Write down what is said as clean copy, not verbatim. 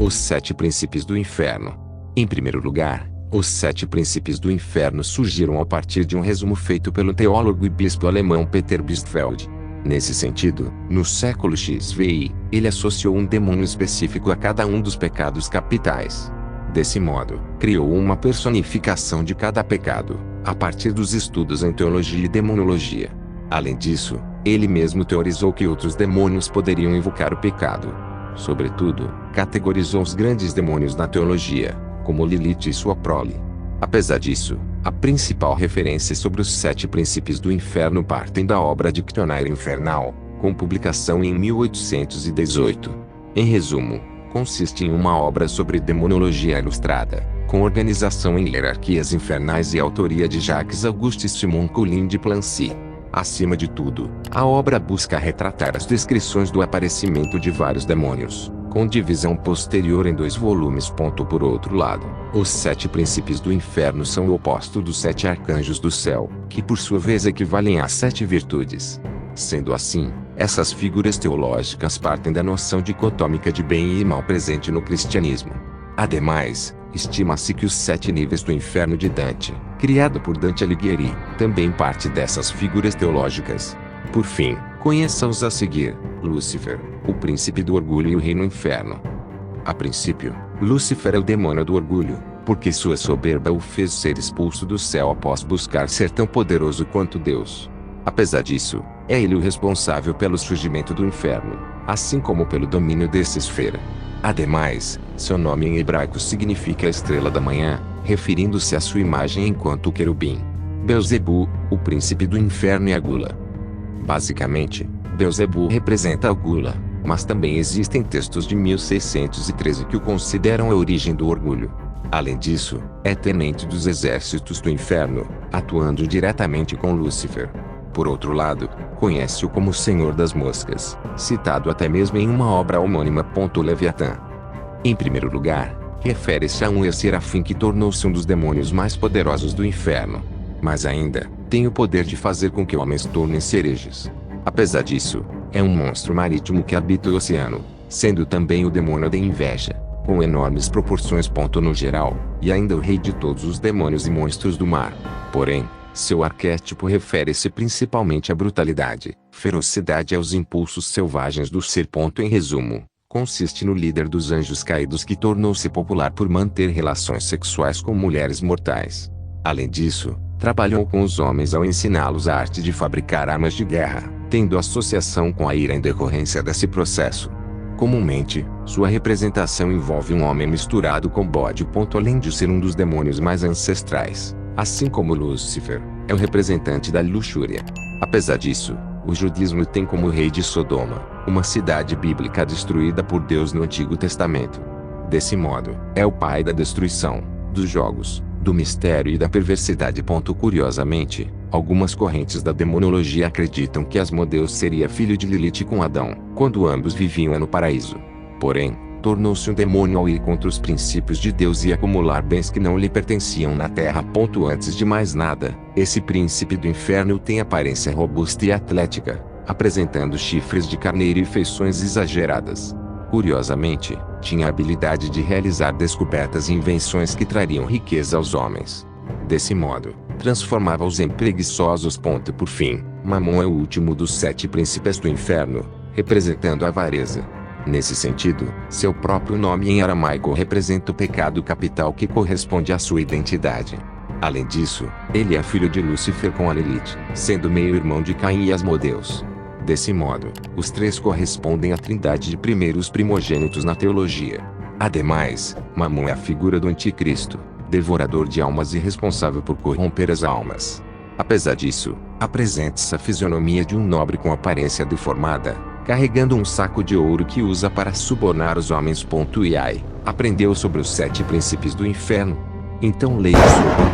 Os 7 Príncipes do Inferno. Em primeiro lugar, os 7 Príncipes do Inferno surgiram a partir de um resumo feito pelo teólogo e bispo alemão Peter Bistfeld. Nesse sentido, no século XVI, ele associou um demônio específico a cada um dos pecados capitais. Desse modo, criou uma personificação de cada pecado, a partir dos estudos em teologia e demonologia. Além disso, ele mesmo teorizou que outros demônios poderiam invocar o pecado. Sobretudo, categorizou os grandes demônios na teologia, como Lilith e sua prole. Apesar disso, a principal referência sobre os 7 Príncipes do Inferno partem da obra Dictionário Infernal, com publicação em 1818. Em resumo, consiste em uma obra sobre demonologia ilustrada, com organização em hierarquias infernais e autoria de Jacques-Auguste Simon Colin de Plancy. Acima de tudo, a obra busca retratar as descrições do aparecimento de vários demônios, com divisão posterior em 2 volumes. Por outro lado, os 7 Príncipes do Inferno são o oposto dos 7 Arcanjos do Céu, que por sua vez equivalem às 7 virtudes. Sendo assim, essas figuras teológicas partem da noção dicotômica de bem e mal presente no cristianismo. Ademais, estima-se que os 7 níveis do inferno de Dante, criado por Dante Alighieri, também parte dessas figuras teológicas. Por fim, conheça-os a seguir: Lúcifer, o príncipe do orgulho e o reino inferno. A princípio, Lúcifer é o demônio do orgulho, porque sua soberba o fez ser expulso do céu após buscar ser tão poderoso quanto Deus. Apesar disso, é ele o responsável pelo surgimento do inferno, assim como pelo domínio dessa esfera. Ademais, seu nome em hebraico significa estrela da manhã, referindo-se à sua imagem enquanto querubim. Beelzebu, o príncipe do inferno e a gula. Basicamente, Beelzebu representa a gula, mas também existem textos de 1613 que o consideram a origem do orgulho. Além disso, é tenente dos exércitos do inferno, atuando diretamente com Lúcifer. Por outro lado, conhece-o como Senhor das Moscas, citado até mesmo em uma obra homônima. Leviatã. Em primeiro lugar, refere-se a um serafim que tornou-se um dos demônios mais poderosos do inferno. Mas ainda, tem o poder de fazer com que homens tornem-se hereges. Apesar disso, é um monstro marítimo que habita o oceano, sendo também o demônio da inveja, com enormes proporções. No geral, e ainda o rei de todos os demônios e monstros do mar. Porém, seu arquétipo refere-se principalmente à brutalidade, ferocidade e aos impulsos selvagens do ser. Em resumo, consiste no líder dos anjos caídos que tornou-se popular por manter relações sexuais com mulheres mortais. Além disso, trabalhou com os homens ao ensiná-los a arte de fabricar armas de guerra, tendo associação com a ira em decorrência desse processo. Comumente, sua representação envolve um homem misturado com bode. Além de ser um dos demônios mais ancestrais, assim como Lúcifer, é o representante da luxúria. Apesar disso, o judaísmo tem como rei de Sodoma, uma cidade bíblica destruída por Deus no Antigo Testamento. Desse modo, é o pai da destruição, dos jogos, do mistério e da perversidade. Curiosamente, algumas correntes da demonologia acreditam que Asmodeus seria filho de Lilith com Adão, quando ambos viviam no paraíso. Porém, tornou-se um demônio ao ir contra os princípios de Deus e acumular bens que não lhe pertenciam na terra. Antes de mais nada, esse príncipe do inferno tem aparência robusta e atlética, apresentando chifres de carneiro e feições exageradas. Curiosamente, tinha a habilidade de realizar descobertas e invenções que trariam riqueza aos homens. Desse modo, transformava-os em preguiçosos. Por fim, Mamon é o último dos 7 príncipes do inferno, representando a avareza. Nesse sentido, seu próprio nome em aramaico representa o pecado capital que corresponde à sua identidade. Além disso, ele é filho de Lúcifer com a Lilith, sendo meio-irmão de Caim e Asmodeus. Desse modo, os 3 correspondem à trindade de primeiros primogênitos na teologia. Ademais, Mamon é a figura do anticristo, devorador de almas e responsável por corromper as almas. Apesar disso, apresenta-se a fisionomia de um nobre com aparência deformada, carregando um saco de ouro que usa para subornar os homens. E aprendeu sobre os 7 príncipes do inferno? Então leia sobre.